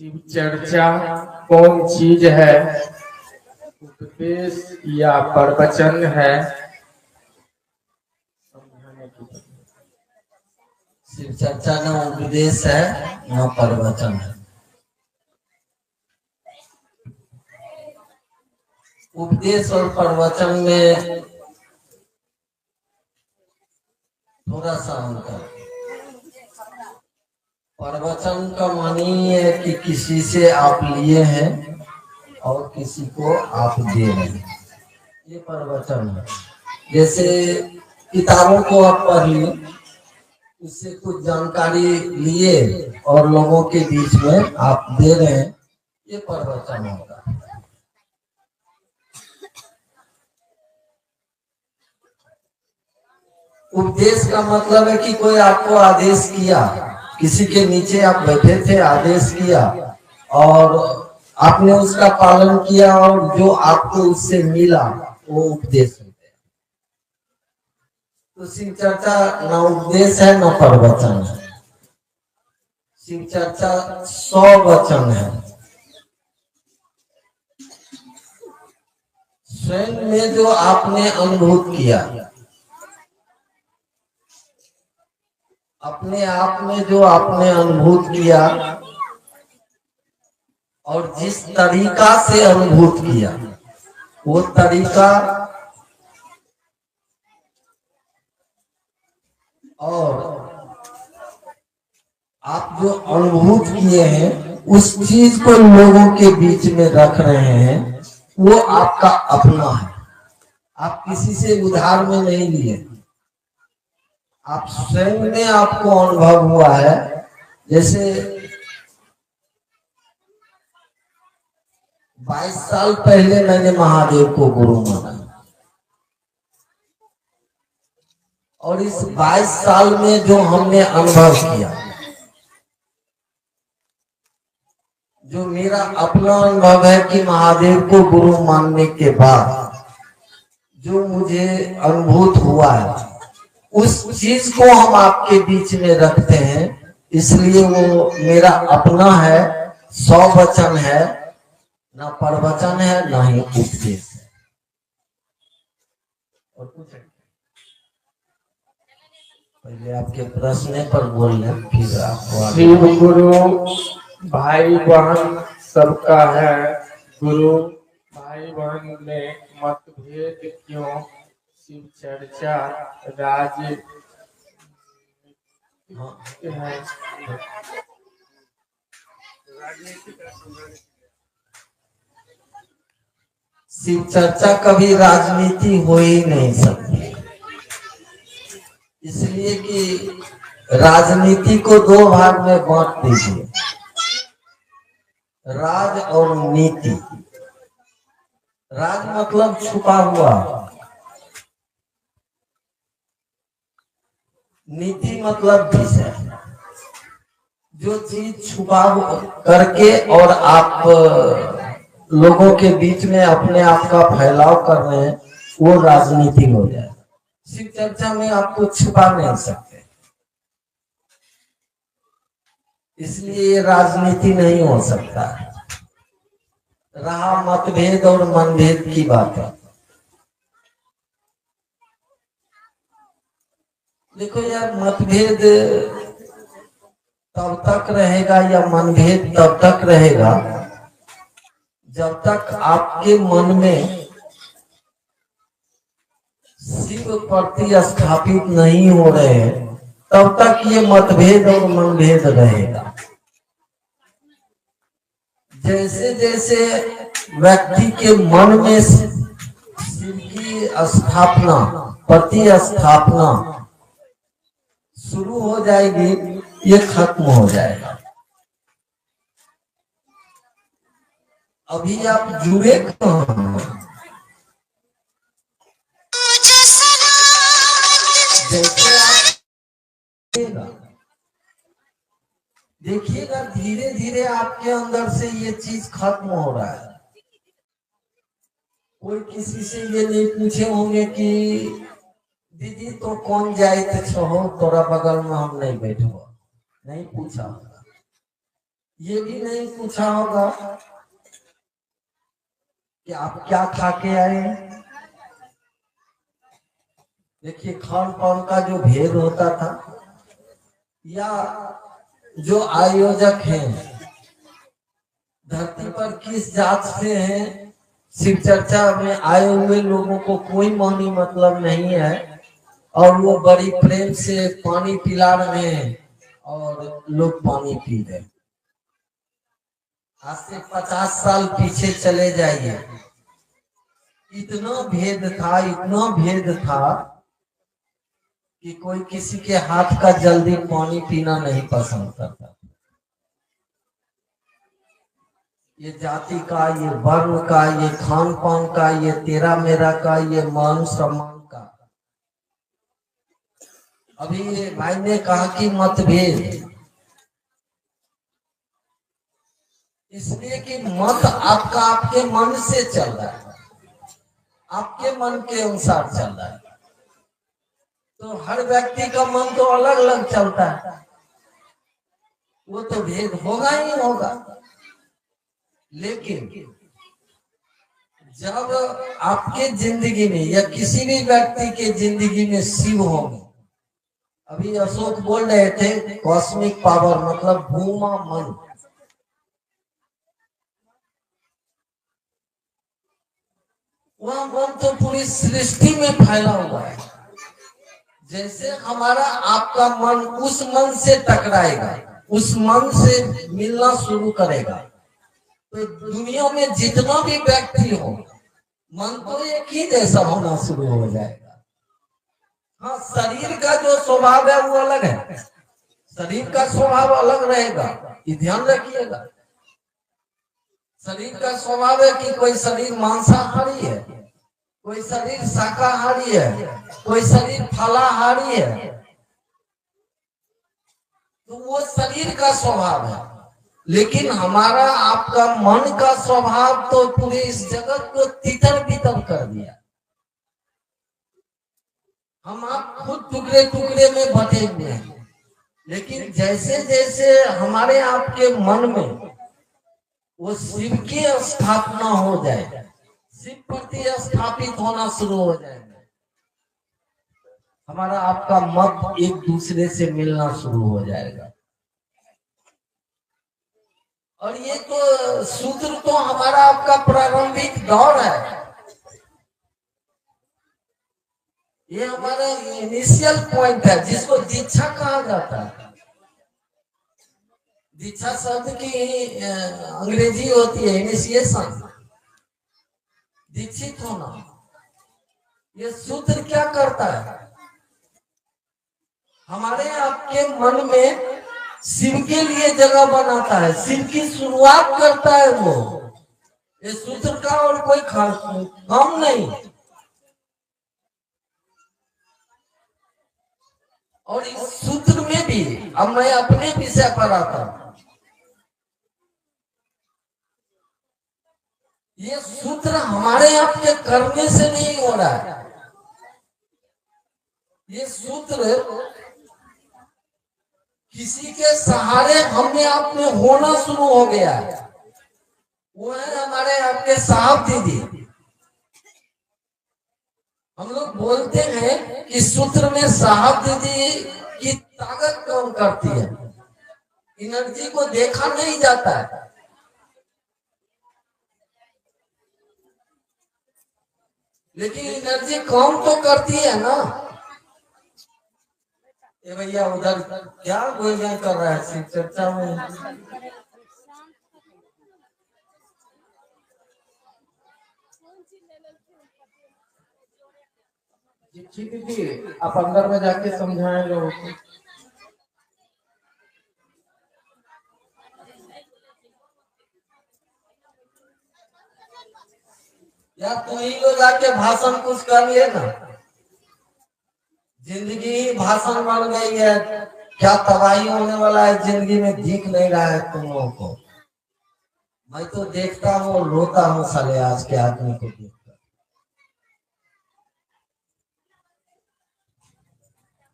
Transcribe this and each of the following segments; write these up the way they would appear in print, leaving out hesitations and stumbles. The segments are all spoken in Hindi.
शिव चर्चा कौन चीज है? उपदेश या प्रवचन है? शिव चर्चा न उपदेश है न प्रवचन है। उपदेश और प्रवचन में थोड़ा सा अंतर। प्रवचन का मानी है कि किसी से आप लिए हैं और किसी को आप दे रहे हैं, ये प्रवचन है। जैसे किताबों को आप पढ़ लिए, उससे कुछ जानकारी लिए और लोगों के बीच में आप दे रहे हैं, ये प्रवचन होता है। उपदेश का मतलब है कि कोई आपको आदेश किया, किसी के नीचे आप बैठे थे, आदेश किया और आपने उसका पालन किया और जो आपको उससे मिला वो उपदेश है। तो शिव चर्चा न उपदेश है न प्रवचन है। शिव चर्चा 100 वचन है। स्वयं में जो आपने अनुभूत किया, अपने आप में जो आपने अनुभूत किया और जिस तरीका से अनुभूत किया, वो तरीका और आप जो अनुभूत किए हैं उस चीज को लोगों के बीच में रख रहे हैं, वो आपका अपना है। आप किसी से उधार में नहीं लिए, आप स्वयं में आपको अनुभव हुआ है। जैसे 22 साल पहले मैंने महादेव को गुरु माना और इस 22 साल में जो हमने अनुभव किया, जो मेरा अपना अनुभव है कि महादेव को गुरु मानने के बाद जो मुझे अनुभूत हुआ है, उस चीज को हम आपके बीच में रखते हैं, इसलिए वो मेरा अपना है। 100 वचन है, ना प्रवचन है ना ही उपदेश है। और कुछ है? पहले आपके प्रश्न पर बोल रहे, फिर आपको शिव गुरु भाई बहन सबका है। गुरु भाई बहन में मतभेद क्यों? शिव चर्चा राज है। शिव चर्चा कभी राजनीति हो ही नहीं सकती, इसलिए कि राजनीति को 2 भाग में बांट दीजिए, राज और नीति। राज मतलब छुपा हुआ, नीति मतलब विषय। जो चीज छुपा करके और आप लोगों के बीच में अपने आप का फैलाव कर रहे हैं, वो राजनीति हो जाए। शिव चर्चा में आपको छुपा नहीं सकते, इसलिए ये राजनीति नहीं हो सकता। रहा मतभेद और मनभेद की बात है, देखो यार, मतभेद तब तक रहेगा या मनभेद तब तक रहेगा जब तक आपके मन में शिव प्रतिस्थापित नहीं हो रहे हैं, तब तक ये मतभेद और मनभेद रहेगा। जैसे जैसे व्यक्ति के मन में शिव की स्थापना, प्रतिस्थापना शुरू हो जाएगी, ये खत्म हो जाएगा। अभी आप जुड़े कहाँ? जैसे आप देखिएगा धीरे धीरे आपके अंदर से ये चीज खत्म हो रहा है। कोई किसी से ये नहीं पूछे होंगे कि दीदी तो कौन जाए छो, तोरा बगल में हम नहीं बैठो, नहीं पूछा होगा। ये भी नहीं पूछा होगा कि आप क्या खा के आए हैं। देखिए खान पान का जो भेद होता था, या जो आयोजक हैं धरती पर किस जात से हैं, शिव चर्चा में आए हुए लोगों को कोई मानी मतलब नहीं है, और वो बड़ी प्रेम से पानी पिला रहे हैं और लोग पानी पी रहे हैं। आज से 50 साल पीछे चले जाइए, इतना भेद था, इतना भेद था कि कोई किसी के हाथ का जल्दी पानी पीना नहीं पसंद करता। ये जाति का, ये वर्ण का, ये खान पान का, ये तेरा मेरा का, ये मान सम्मान का। अभी ये भाई ने कहा कि मतभेद, इसलिए कि मत आपका आपके मन से चल रहा है, आपके मन के अनुसार चल रहा है। तो हर व्यक्ति का मन तो अलग अलग चलता है, वो तो भेद होगा ही होगा। लेकिन जब आपके जिंदगी में या किसी भी व्यक्ति के जिंदगी में शिव होंगे, अभी अशोक बोल रहे थे कॉस्मिक पावर मतलब भूमा मन, वह मन तो पूरी सृष्टि में फैला हुआ है। जैसे हमारा आपका मन उस मन से टकराएगा, उस मन से मिलना शुरू करेगा, तो दुनिया में जितना भी व्यक्ति हो मन तो एक ही जैसा होना शुरू हो जाएगा। हाँ, शरीर का जो स्वभाव है वो अलग है, शरीर का स्वभाव अलग रहेगा, ये ध्यान रखिएगा। शरीर का स्वभाव है कि कोई शरीर मांसाहारी है, कोई शरीर शाकाहारी है, कोई शरीर फलाहारी है, तो वो शरीर का स्वभाव है। लेकिन हमारा आपका मन का स्वभाव तो पूरे इस जगत को तितर बितर कर दिया। हम आप खुद टुकड़े टुकड़े में बटे हुए हैं, लेकिन जैसे जैसे हमारे आपके मन में वो शिव की स्थापना हो जाए, शिव प्रति स्थापित होना शुरू हो जाएगा, हमारा आपका मत एक दूसरे से मिलना शुरू हो जाएगा। और ये तो सूत्र तो हमारा आपका प्रारंभिक दौर है, ये हमारा इनिशियल पॉइंट है, जिसको दीक्षा कहा जाता है। दीक्षा शब्द की अंग्रेजी होती है इनिशिएशन, दीक्षित होना। ये सूत्र क्या करता है, हमारे आपके मन में शिव के लिए जगह बनाता है, शिव की शुरुआत करता है वो। ये सूत्र का और कोई खास काम नहीं। और इस सूत्र में भी अब मैं अपने विषय पर आता हूं, ये सूत्र हमारे आपके करने से नहीं हो रहा है, ये सूत्र किसी के सहारे हमने आप में होना शुरू हो गया है। वो है हमारे आपके साहब दीदी। हम लोग बोलते हैं कि सूत्र में साहब दीदी की ताकत काम करती है, एनर्जी को देखा नहीं जाता है, लेकिन एनर्जी काम तो करती है ना। ये भैया उधर क्या गोलियां कर रहा है शिव चर्चा में? ठीक दीदी, आप अंदर में जाके समझाएं लोगों को। यार तुम ही लोग जाके भाषण कुछ कर लिए ना, जिंदगी ही भाषण बन गई है। क्या तबाही होने वाला है जिंदगी में दिख नहीं रहा है तुम लोगों को। मैं तो देखता हूँ रोता हूँ साले आज के आदमी को देखकर।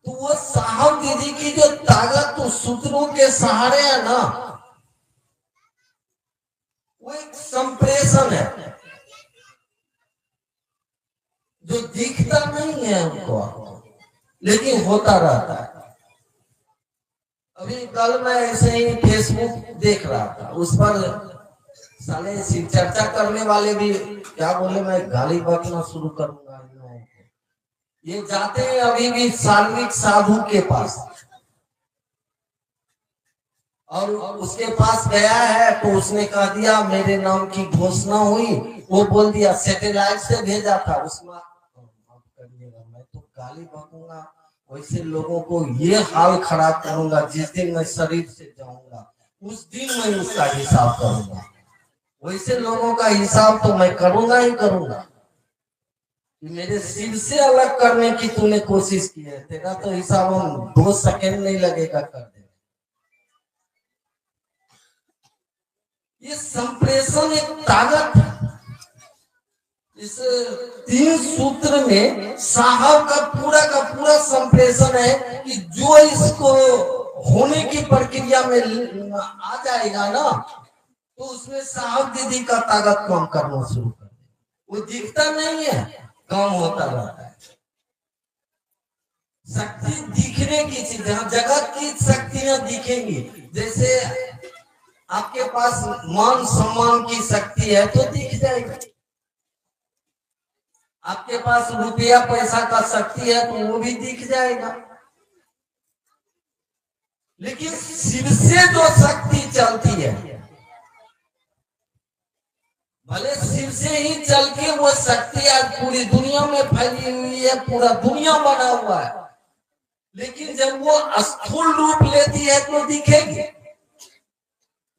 तो वो साहब दीदी की जो ताकत तो सूत्रों के सहारे है ना, वो एक संप्रेषण है जो दिखता नहीं है हमको, लेकिन होता रहता है। अभी कल मैं ऐसे ही फेसबुक देख रहा था, उस पर साले शिव चर्चा करने वाले भी क्या बोले, मैं गाली बकना शुरू करूंगा। ये जाते हैं अभी भी सार्वजनिक साधु के पास, और उसके पास गया है तो उसने कह दिया मेरे नाम की घोषणा हुई, वो बोल दिया सैटेलाइट से भेजा था उसमें। मैं तो गाली बकूंगा, वैसे लोगों को ये हाल खराब करूंगा, जिस दिन मैं शरीर से जाऊंगा उस दिन मैं उसका हिसाब करूंगा। वैसे लोगों का हिसाब तो मैं करूंगा ही करूंगा। मेरे सिर से अलग करने की तूने कोशिश की है, तेरा तो हिसाब हम 2 सेकंड नहीं लगेगा कर दे। ये संप्रेषण एक ताकत है। इस 3 सूत्र में साहब का पूरा संप्रेषण है कि जो इसको होने की प्रक्रिया में आ जाएगा ना, तो उसमें साहब दीदी का ताकत कम करना शुरू कर दे। वो दिखता नहीं है, काम होता रहता है। शक्ति दिखने की चीज है, जगत की शक्तियां दिखेंगी। जैसे आपके पास मान सम्मान की शक्ति है तो दिख जाएगी, आपके पास रुपया पैसा का शक्ति है तो वो भी दिख जाएगा। लेकिन शिव से जो शक्ति चलती है, भले शिव से ही चल के वो शक्ति आज पूरी दुनिया में फैली हुई है, पूरा दुनिया बना हुआ है, लेकिन जब वो स्थूल रूप लेती है तो दिखेगी,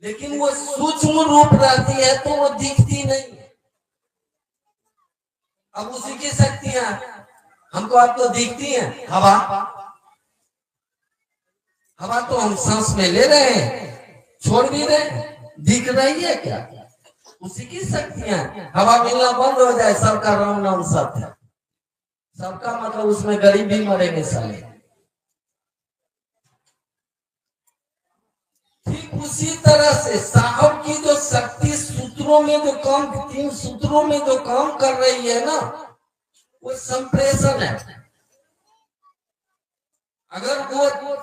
लेकिन वो सूक्ष्म रूप रहती है तो वो दिखती नहीं। अब उसी की शक्तियां हमको आपको दिखती हैं। हवा, हवा तो हम सांस में ले रहे हैं, छोड़ भी रहे हैं, दिख रही है क्या? उसी की शक्तियां। हवा मिलना बंद हो जाए, सबका राम नाम सत्य है, सबका मतलब उसमें गरीब भी मरेंगे साले। ठीक उसी तरह से साहब की जो शक्ति सूत्रों में जो काम, 3 सूत्रों में जो काम कर रही है ना, वो संप्रेषण है। अगर वो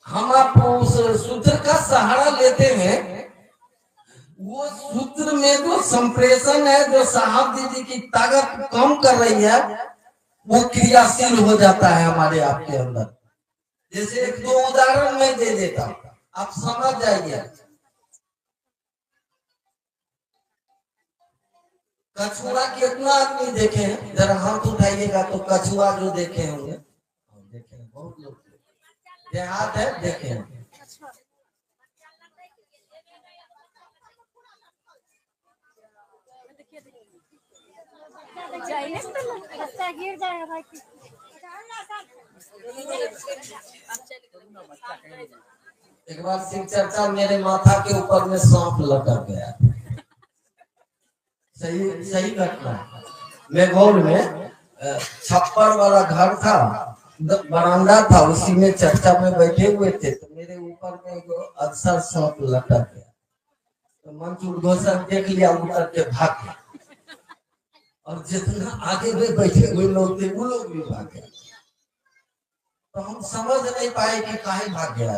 हम आप उस सूत्र का सहारा लेते हैं, वो सूत्र में जो संप्रेषण है, जो साहब दीदी की ताकत कम कर रही है, वो क्रियाशील हो जाता है हमारे आपके अंदर। जैसे 1-2 उदाहरण मैं दे देता हूं, आप समझ जाइए। कछुआ कितना आदमी देखे हैं? जरा हाथ उठाइएगा तो कछुआ जो देखे होंगे, देखे हैं बहुत लोग, देहात है देखे हैं। गिर जाएगा भाई। एक बार शिव चर्चा मेरे माथा के ऊपर में सांप लटक गया। सही घटना है। मेघोल में छप्पर वाला घर था, बरामदा था, उसी में चर्चा में बैठे हुए थे, तो मेरे ऊपर में अक्सर सांप लटक गया। तो मंच उद्घोषण देख लिया, उतर के भाग गया, और जितना आगे में बैठे हुए लोग थे वो लोग भी भाग गए। तो हम समझ नहीं पाए कि काहे भाग गया।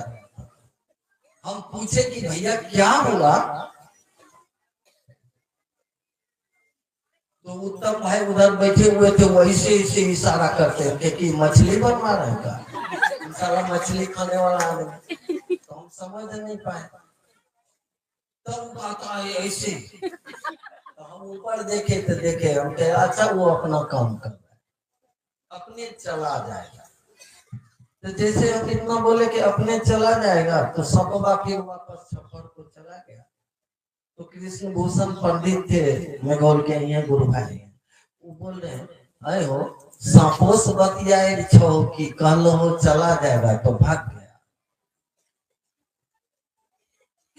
हम पूछे कि भैया क्या हुआ, तो उत्तम भाई उधर बैठे हुए थे, वही से इशारा करते थे कि मछली बनवा रहे का, सारा मछली खाने वाला आदमी। तो हम समझ नहीं पाए, तब बात आई ऐसे। तो हम ऊपर देखे तो देखे, हम कहे अच्छा वो अपना काम कर रहा है, अपने चला जाएगा। तो जैसे हम इतना बोले कि अपने चला जाएगा, तो सपवा फिर वापस छप्पर को चला गया। तो कृष्ण भूषण पंडित थे मेघोल के, यहाँ गुरु भाई, वो बोल रहे हैं अरे हो सांपोस बतियाए छो कि कहलो हो चला जाएगा तो भाग गया।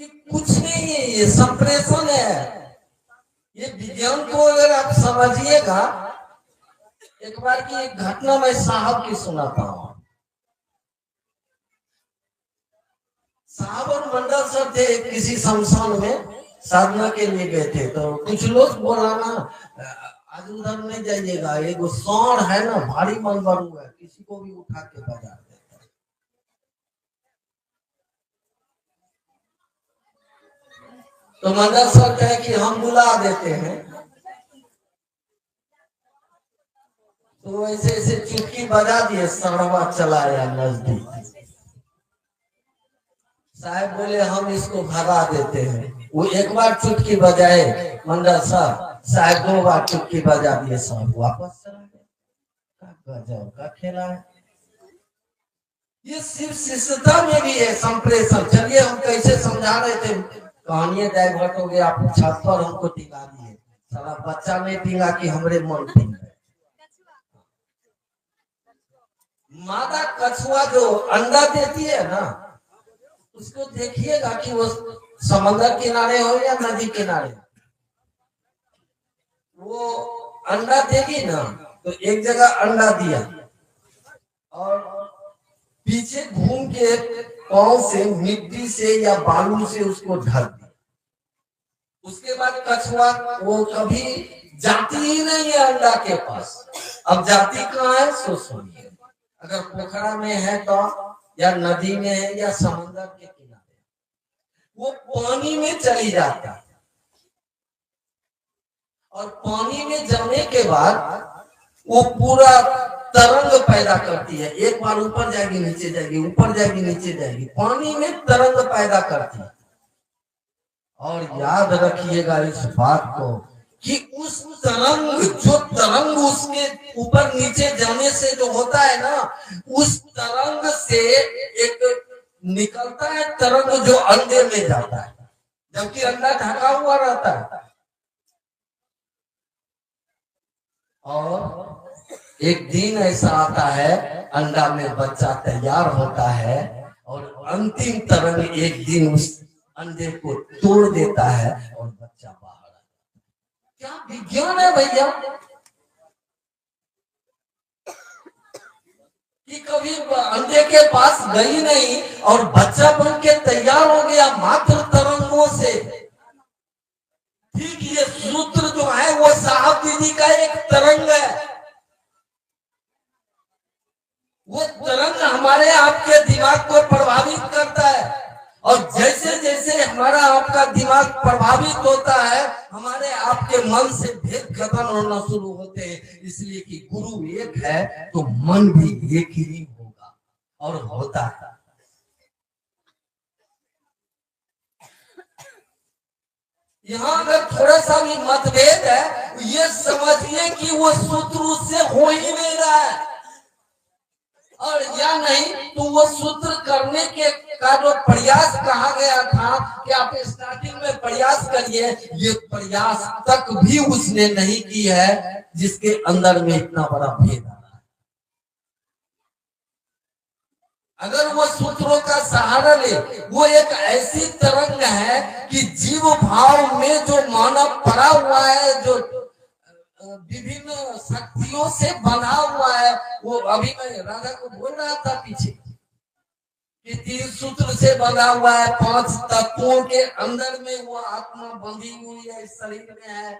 कि कुछ नहीं है, ये संप्रेषण है। ये विज्ञान को अगर आप समझिएगा, एक बार की एक घटना मैं साहब की सुनाता हूं। साहब और मंडल सर थे किसी शमशान में, साधना के लिए गए थे, तो कुछ लोग बोला ना आज उधर नहीं जाइएगा, एगो सांड है ना भारी मनबरू है, किसी को भी उठा के बजा देता है। तो मंडल सर कहे कि हम बुला देते हैं, तो ऐसे ऐसे चुटकी बजा दिए, सड़वा चला आया नजदीक। साहब बोले हम इसको भगा देते हैं। वो एक बार चुटकी बजाए मंडल साहब 2 बार चुटकी बजा दिए, सब वापस चला गया। गजब का खेला है ये। सिर्फ शिष्यता में भी है संप्रेषण। चलिए हम कैसे समझा रहे थे, कहानियां डाइवर्ट हो गया, आप छत पर हमको टिका दिए। सारा बच्चा नहीं टिका कि हमरे मन टिक। मादा कछुआ जो अंडा देती है ना, उसको देखिएगा कि वो समंदर किनारे हो या नदी किनारे, वो अंडा देगी ना, तो एक जगह अंडा दिया और पीछे घूम के पांव से मिट्टी से या बालू से उसको ढक दिया। उसके बाद कछुआ वो कभी जाती ही नहीं है अंडा के पास। अब जाती कहाँ है सो सुनिए, अगर पोखरा में है तो, या नदी में है, या समंदर के किनारे, वो पानी में चली जाता है। और पानी में जाने के बाद वो पूरा तरंग पैदा करती है। एक बार ऊपर जाएगी नीचे जाएगी, ऊपर जाएगी नीचे जाएगी, पानी में तरंग पैदा करती है। और याद रखिएगा इस बात को कि उस तरंग, जो तरंग उसके ऊपर नीचे जाने से जो होता है ना, उस तरंग से एक निकलता है तरंग जो अंडे में जाता है, जबकि अंडा ढका हुआ रहता है। और एक दिन ऐसा आता है, अंडा में बच्चा तैयार होता है और अंतिम तरंग एक दिन उस अंडे को तोड़ देता है और बच्चा बाहर आता है। क्या विज्ञान है भैया, कि कभी अंडे के पास गई नहीं और बच्चा बन के तैयार हो गया मात्र तरंगों से। ठीक ये सूत्र जो है वो साहब दीदी का एक तरंग है। वो तरंग हमारे आपके दिमाग को प्रभावित करता है, और जैसे जैसे हमारा आपका दिमाग प्रभावित होता है, हमारे आपके मन से भेद खत्म होना शुरू होते हैं। इसलिए कि गुरु एक है तो मन भी एक ही होगा और होता है। यहाँ अगर थोड़ा सा भी मतभेद है, ये समझिए कि वो सूत्र उससे हो ही नहीं रहा है, और या नहीं तो वो सूत्र करने के का जो प्रयास कहा गया था कि आप स्टार्टिंग में प्रयास करिए, ये प्रयास तक भी उसने नहीं की है, जिसके अंदर में इतना बड़ा भेद आ रहा है। अगर वो सूत्रों का सहारा ले, वो एक ऐसी तरंग है कि जीव भाव में जो मानव पड़ा हुआ है, जो विभिन्न शक्तियों से बना हुआ है, वो अभी मैं राधा को बोल रहा था पीछे कि 3 सूत्र से बना हुआ है, 5 तत्वों के अंदर में वो आत्मा बंधी हुई है, इस शरीर में है।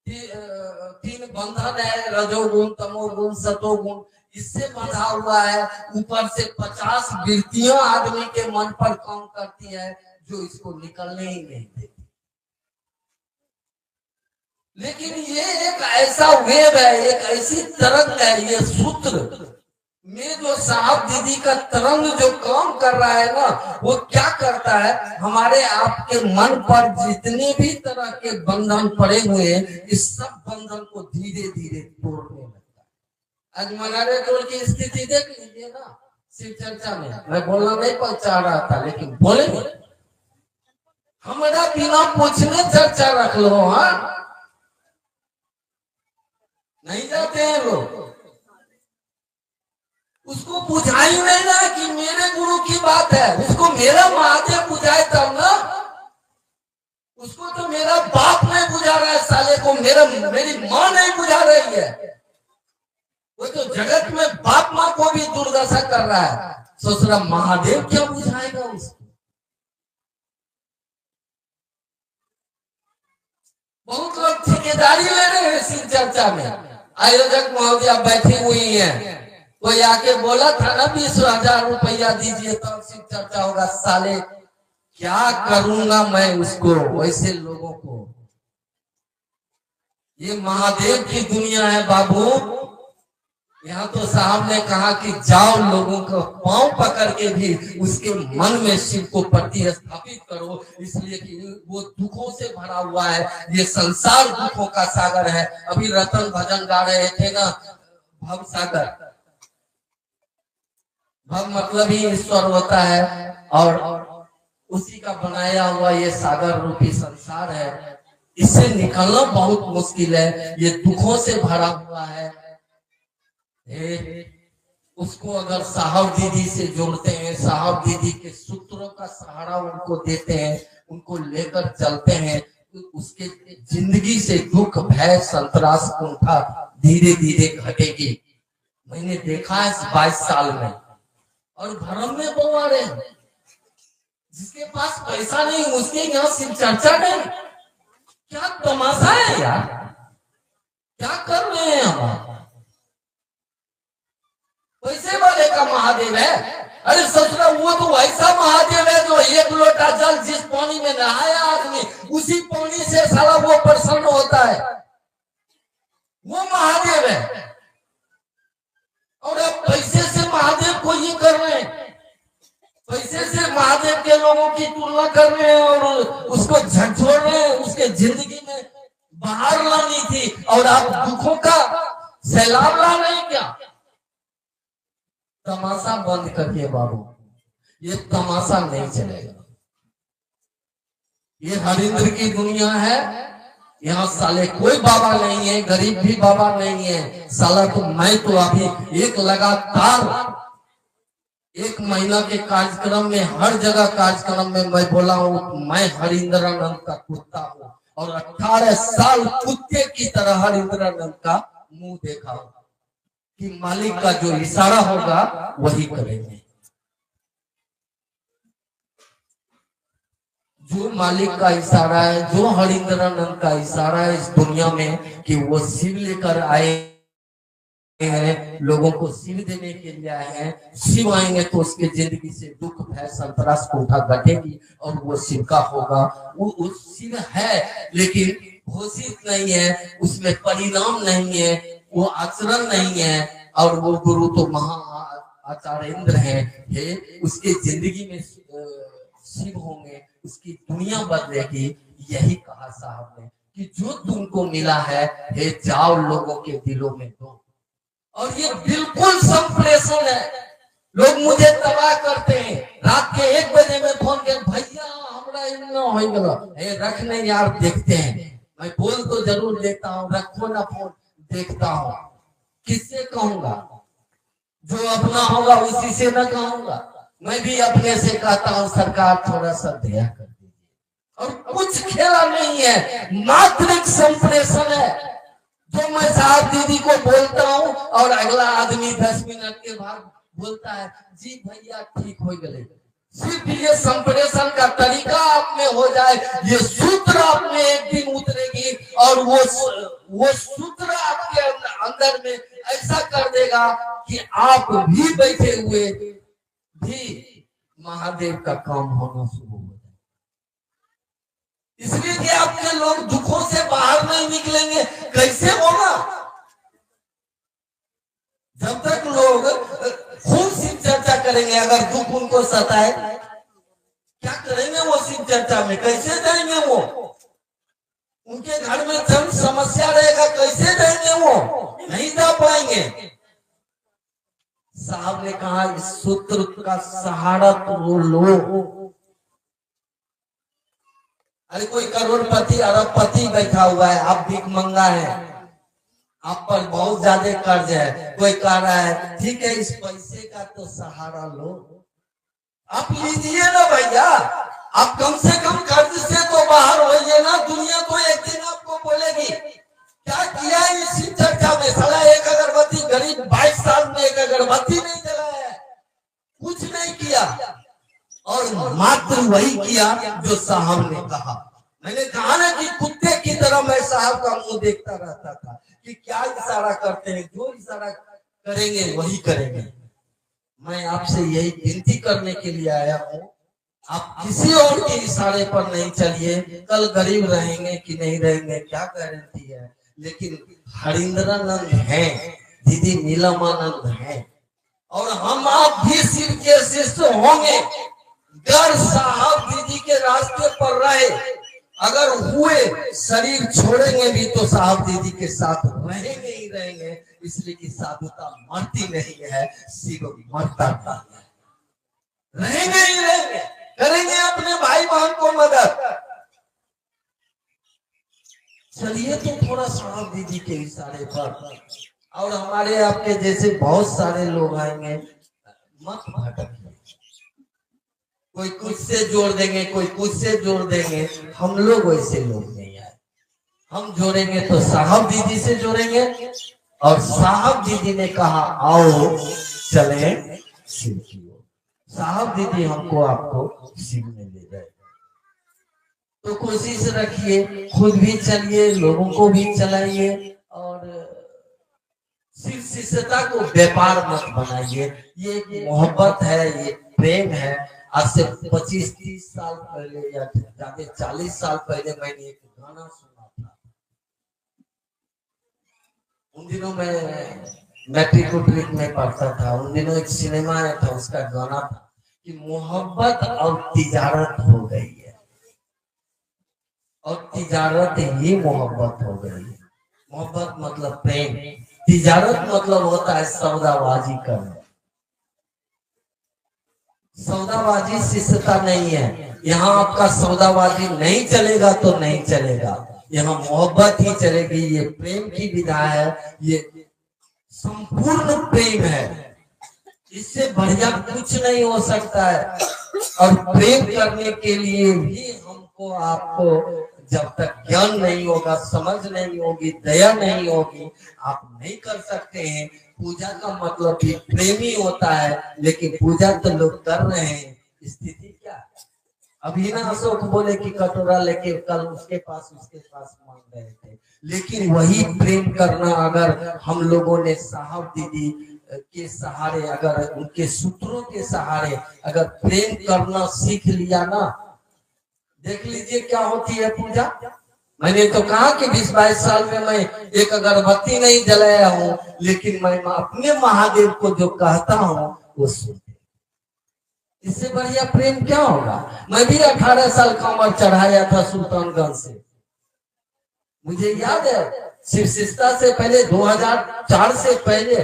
3 बंधन है, रजोगुण, तमोगुण, सतोगुण, इससे बंधा हुआ है। ऊपर से 50 वृत्तियां आदमी के मन पर काम करती है, जो इसको निकलने ही नहीं देती। लेकिन ये एक ऐसा वेब है, एक ऐसी तरंग है, ये सूत्र में जो साहब दीदी का तरंग जो काम कर रहा है ना, वो क्या करता है, हमारे आपके मन पर जितने भी तरह के बंधन पड़े हुए हैं, इस सब बंधन को धीरे धीरे तोड़ने लगता है। आज मनारे टोल की स्थिति देख लीजिए ना, शिव चर्चा में मैं बोलना नहीं चाह रहा था, लेकिन बोले हमारा बिना पूछने चर्चा रख लो। हाँ, नहीं जाते हैं लोग, उसको बुझाई नहीं ना कि मेरे गुरु की बात है, उसको मेरा महादेव बुझाए तब ना। उसको तो मेरा बाप नहीं बुझा रहा है, साले को मेरी माँ नहीं बुझा रही है। वो तो जगत में बाप माँ को भी दुर्दशा कर रहा है, सोच रहा महादेव क्या बुझाएगा उसको। ठेकेदारी ले रहे हैं शिव चर्चा में। आयोजक महोदया बैठी हुई हैं, कोई आके बोला था ना 20,000 रुपया दीजिए तब शिव चर्चा होगा। साले क्या करूंगा मैं उसको, वैसे लोगों को। ये महादेव की दुनिया है बाबू। यहाँ तो साहब ने कहा कि जाओ लोगों को पांव पकड़ के भी उसके मन में शिव को प्रतिस्थापित करो, इसलिए कि वो दुखों से भरा हुआ है। ये संसार दुखों का सागर है। अभी रतन भजन गा रहे थे ना, भव सागर। भव मतलब ही ईश्वर होता है और उसी का बनाया हुआ ये सागर रूपी संसार है। इससे निकलना बहुत मुश्किल है, ये दुखों से भरा हुआ है। उसको अगर साहब दीदी से जोड़ते हैं, साहब दीदी के सूत्रों का सहारा उनको देते हैं, उनको लेकर चलते हैं, तो उसके जिंदगी से दुख भय संतरास कुंठा धीरे धीरे घटेगी। मैंने देखा है 22 साल में। और भरम में बोआ रहे हैं, जिसके पास पैसा नहीं उसके यहाँ शिव चर्चा नहीं। क्या तमाशा है यार, क्या कर रहे हैं हम? पैसे वाले का महादेव है। अरे ससुरा वो तो ऐसा महादेव है जो 1 लोटा जल जिस पानी में नहाया आदमी उसी पानी से साला वो प्रसन्न होता है, वो महादेव है। और अब पैसे से महादेव को ये कर रहे हैं, पैसे से महादेव के लोगों की तुलना कर रहे हैं और उसको झकझोर रहे हैं। उसके जिंदगी में बाहर लानी थी और आप दुखों का सैलाब ला रहे हैं क्या? तमाशा बंद करिए बाबू, ये तमाशा नहीं चलेगा। ये हरिंद्र की दुनिया है। यहाँ साले कोई बाबा नहीं है, गरीब भी बाबा नहीं है। साला तो मैं तो अभी एक लगातार 1 महीना के कार्यक्रम में, हर जगह कार्यक्रम में मैं बोला हूँ मैं हरिंद्रानंद का कुत्ता हूँ और 18 साल कुत्ते की तरह हरिंद्रानंद का मुंह देखा हूँ कि मालिक का जो इशारा होगा वही करेंगे। जो मालिक का इशारा है, जो हरिंद्रानंद का इशारा है इस दुनिया में कि वो शिव लेकर आए हैं, लोगों को शिव देने के लिए आए हैं। शिव आएंगे तो उसके जिंदगी से दुख भय संतरास कुंठा घटेगी और वो शिव का होगा। वो शिव है लेकिन घोषित नहीं है, उसमें परिणाम नहीं है, वो आचरण नहीं है। और वो गुरु तो महा आचार्येंद्र है, उसके जिंदगी में शिव होंगे, उसकी दुनिया बदलेगी। यही कहा साहब ने कि जो तुमको मिला है हे जाओ लोगों के दिलों में दो। और ये बिल्कुल संप्रेषण है। लोग मुझे तबाह करते हैं, रात के 1 बजे में फोन कर, भैया हमरा इतना हो गया, रख नहीं यार देखते हैं। मैं बोल तो जरूर देता हूँ, रखो ना फोन, देखता हूँ। किससे कहूंगा? जो अपना होगा उसी से ना कहूंगा। मैं भी अपने से कहता हूँ सरकार थोड़ा सा दया कर दीजिए। और कुछ खेला नहीं है, मात्र एक संप्रेषण है जो मैं साहब दीदी को बोलता हूँ और अगला आदमी 10 मिनट के बाद बोलता है जी भैया ठीक हो गए। सिर्फ ये संप्रेषण का तरीका आप में हो जाए, ये सूत्र आप में एक दिन उतरेगी और वो सूत्र आपके अंदर में ऐसा कर देगा कि आप भी बैठे हुए भी महादेव का काम होना शुरू हो जाए। इसलिए कि आपके लोग दुखों से बाहर नहीं निकलेंगे। कैसे होगा? जब तक लोग खूब शिव चर्चा करेंगे, अगर दुख उनको सताए क्या करेंगे वो शिव चर्चा में? कैसे जाएंगे वो? उनके घर में धन समस्या रहेगा, कैसे जाएंगे वो? नहीं जा पाएंगे। साहब ने कहा इस सूत्र का सहारा तो लो। अरे कोई करोड़पति अरबपति बैठा हुआ है, आप भीख मंगा है, आप पर बहुत ज्यादा कर्ज है, कोई कह रहा है ठीक है इस पैसे का तो सहारा लो। आप लीजिए ना भैया, आप कम से कम कर्ज से तो बाहर होइए ना। दुनिया तो एक दिन आपको बोलेगी क्या किया इस चर्चा में? साला एक अगरबत्ती, गरीब 22 साल में एक अगरबत्ती नहीं जलाया, कुछ नहीं किया और मात्र वही किया जो साहब ने कहा। मैंने कहा ना कि कुत्ते की तरह तरह मैं साहब का मुंह देखता रहता था कि क्या इशारा करते हैं, जो इशारा करेंगे वही करेंगे। मैं आपसे यही विनती करने के लिए आया हूँ, आप किसी और के इशारे पर नहीं चलिए। कल गरीब रहेंगे कि नहीं रहेंगे क्या गारंटी है, लेकिन हरिंद्रानंद है, दीदी नीलमानंद है, और हम आप भी शिव के शिष्य होंगे। अगर साहब दीदी के रास्ते पर रहे, अगर हुए शरीर छोड़ेंगे भी तो साहब दीदी के साथ रहेंगे ही रहेंगे, इसलिए कि साधुता मरती नहीं है, शिव मरता नहीं है। रहेंगे ही रहेंगे, करेंगे अपने भाई बहन को मदद। चलिए तो थोड़ा साहब दीदी के इशारे पर, और हमारे आपके जैसे बहुत सारे लोग आएंगे, मत भटकिए। कोई कुछ से जोड़ देंगे, कोई कुछ से जोड़ देंगे, हम लोग वैसे लोग नहीं आए। हम जोड़ेंगे तो साहब दीदी से जोड़ेंगे, और साहब दीदी ने कहा आओ चलें शिव की ओर। साहब दीदी हमको आपको शिव में ले गए। तो कोशिश रखिए, खुद भी चलिए, लोगों को भी चलाइए, और शिव शिष्यता को व्यापार मत बनाइए। ये एक मोहब्बत है, ये प्रेम है। आज से 25-30 साल पहले या ज्यादा 40 साल पहले मैंने एक गाना सुना था। उन दिनों मैं मैट्रिक में पढ़ता था, उन दिनों एक सिनेमा आया था, उसका गाना था कि मोहब्बत और तिजारत हो गई है, और तिजारत ही मोहब्बत हो गई है। मोहब्बत मतलब प्रेम, तिजारत मतलब होता है सौदाबाजी करना। सौदाबाजी शिष्यता नहीं है। यहाँ आपका सौदाबाजी नहीं चलेगा तो नहीं चलेगा, यहाँ मोहब्बत ही चलेगी। ये प्रेम की विधा है, ये संपूर्ण प्रेम है, इससे बढ़िया कुछ नहीं हो सकता है। और प्रेम करने के लिए भी हमको आपको जब तक ज्ञान नहीं होगा, समझ नहीं होगी, दया नहीं होगी, आप नहीं कर सकते हैं। पूजा का मतलब भी प्रेमी होता है, लेकिन पूजा तो लोग कर रहे हैं, स्थिति क्या है? अभी ना अशोक बोले कि कटोरा लेके कल उसके पास मांग रहे थे, लेकिन वही प्रेम करना अगर हम लोगों ने साहब दीदी के सहारे, अगर उनके सूत्रों के सहारे अगर प्रेम करना सीख लिया ना, देख लीजिए क्या होती है पूजा। मैंने तो कहा कि 20-22 साल में मैं एक अगरबत्ती नहीं जलाया हूँ, लेकिन मैं अपने महादेव को जो कहता हूँ वो सुनते। इससे बढ़िया प्रेम क्या होगा? मैं भी 18 साल का उम्र चढ़ाया था सुल्तानगंज से। मुझे याद है शिव शिष्यता से पहले 2004 से पहले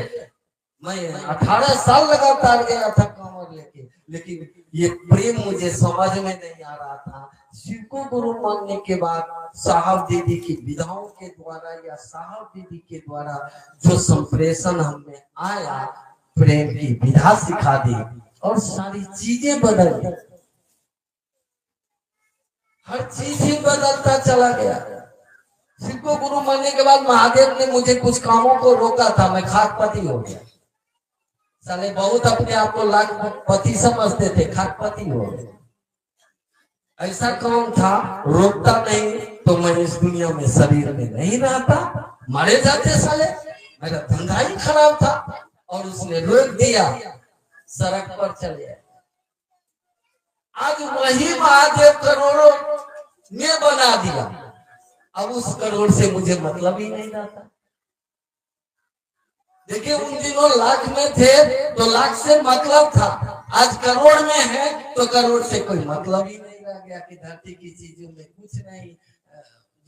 मैं 18 साल लगातार गया था कमर लेके, लेकिन ये प्रेम मुझे समझ में नहीं आ रहा था। शिव को गुरु मानने के बाद साहब दीदी की विधाओं के द्वारा या साहब दीदी के द्वारा जो संप्रेषण हमें आया, प्रेम की विधा सिखा दी और सारी चीजें बदल गई। हर चीज ही बदलता चला गया। शिव को गुरु मानने के बाद महादेव ने मुझे कुछ कामों को रोका था, मैं खाकपति हो गया। साले बहुत अपने आप को लाखपति समझते थे, खाकपति हो गए। ऐसा काम था, रोकता नहीं तो मैं इस दुनिया में शरीर में नहीं रहता, मारे जाते साले। मेरा धंधा ही खराब था और उसने रोक दिया, सड़क पर चले गए। आज वही महादेव करोड़ों में बना दिया, अब उस करोड़ से मुझे मतलब ही नहीं रहता। देखिए उन दिनों लाख में थे तो लाख से मतलब था, आज करोड़ में है तो करोड़ से कोई मतलब ही नहीं रह गया कि धरती की चीजों में कुछ नहीं।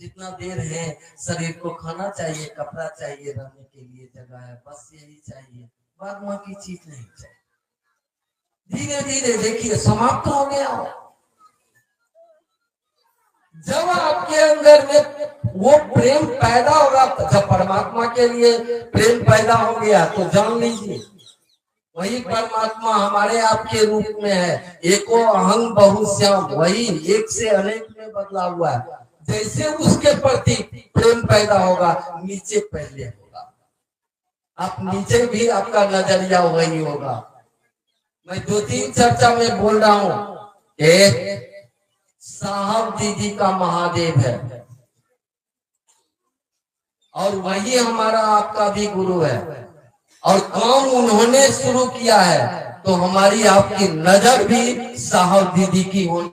जितना देर है शरीर को खाना चाहिए, कपड़ा चाहिए, रहने के लिए जगह है, बस यही चाहिए, बाद में की चीज नहीं चाहिए। धीरे धीरे देखिए समाप्त हो गया। जब आपके अंदर में वो प्रेम पैदा होगा, जब परमात्मा के लिए प्रेम पैदा हो गया तो जान लीजिए वही परमात्मा हमारे आपके रूप में है। एको अहं बहुश्याम, वही एक से अनेक में बदला हुआ है। जैसे उसके प्रति प्रेम पैदा होगा, नीचे पहले होगा, आप नीचे भी आपका नजरिया वही होगा। मैं 2-3 चर्चा में बोल रहा हूँ, एक साहब दीदी का महादेव है, और वही हमारा आपका भी गुरु है, और काम उन्होंने शुरू किया है, तो हमारी आपकी नजर भी साहब दीदी की होनी,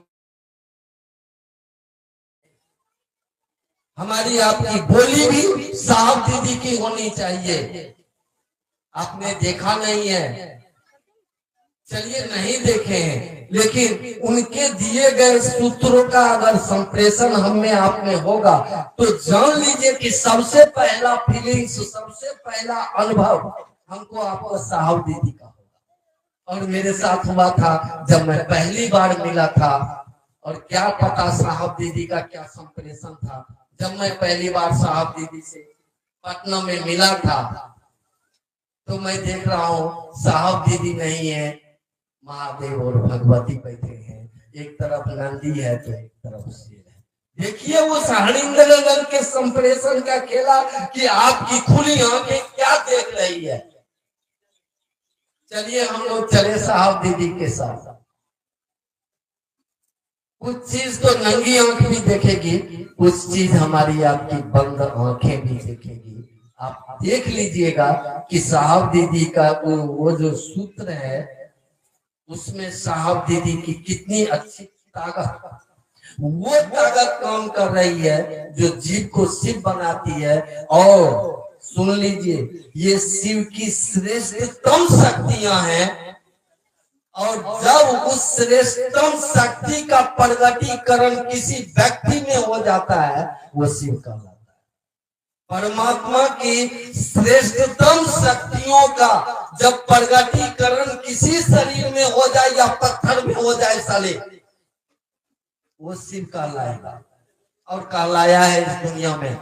हमारी आपकी बोली भी साहब दीदी की होनी चाहिए। आपने देखा नहीं है, चलिए नहीं देखे हैं, लेकिन उनके दिए गए सूत्रों का अगर संप्रेषण हम में आप में होगा तो जान लीजिए कि सबसे पहला फीलिंग्स, सबसे पहला अनुभव हमको आपको साहब दीदी का होगा। और मेरे साथ हुआ था जब मैं पहली बार मिला था, और क्या पता साहब दीदी का क्या संप्रेषण था। जब मैं पहली बार साहब दीदी से पटना में मिला था तो मैं देख रहा हूँ साहब दीदी नहीं है, महादेव और भगवती बैठे हैं, एक तरफ नंदी है तो एक तरफ शेर है। देखिए वो हरिंद्र के संप्रेषण का खेला कि आपकी खुली आंखें क्या देख रही है। चलिए हम लोग चले साहब दीदी के साथ। कुछ चीज तो नंगी आंख भी देखेगी, कुछ चीज हमारी आपकी बंद आंखें भी देखेगी। आप देख लीजिएगा कि साहब दीदी का वो जो सूत्र है उसमें साहब दीदी की कितनी अच्छी ताकत, वो ताकत काम कर रही है जो जीव को शिव बनाती है। और सुन लीजिए, ये शिव की श्रेष्ठतम शक्तियां हैं, और जब उस श्रेष्ठतम शक्ति का प्रगटीकरण किसी व्यक्ति में हो जाता है वो शिव कहलाता है। परमात्मा की श्रेष्ठतम शक्तियों का जब प्रगटीकरण किसी शरीर में हो जाए या पत्थर में हो जाए साले, वो शिव कहलाएगा, और कहलाया है इस दुनिया में।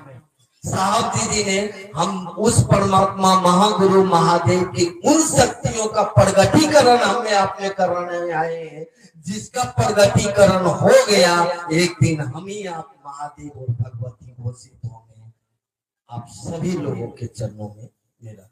साहब दीदी ने हम उस परमात्मा महागुरु महादेव की उन शक्तियों का प्रगटीकरण हमें आपने कराने में आए हैं, जिसका प्रगटीकरण हो गया एक दिन हम ही आप महादेव और भगवती घोषित होंगे। आप सभी लोगों के चरणों में मेरा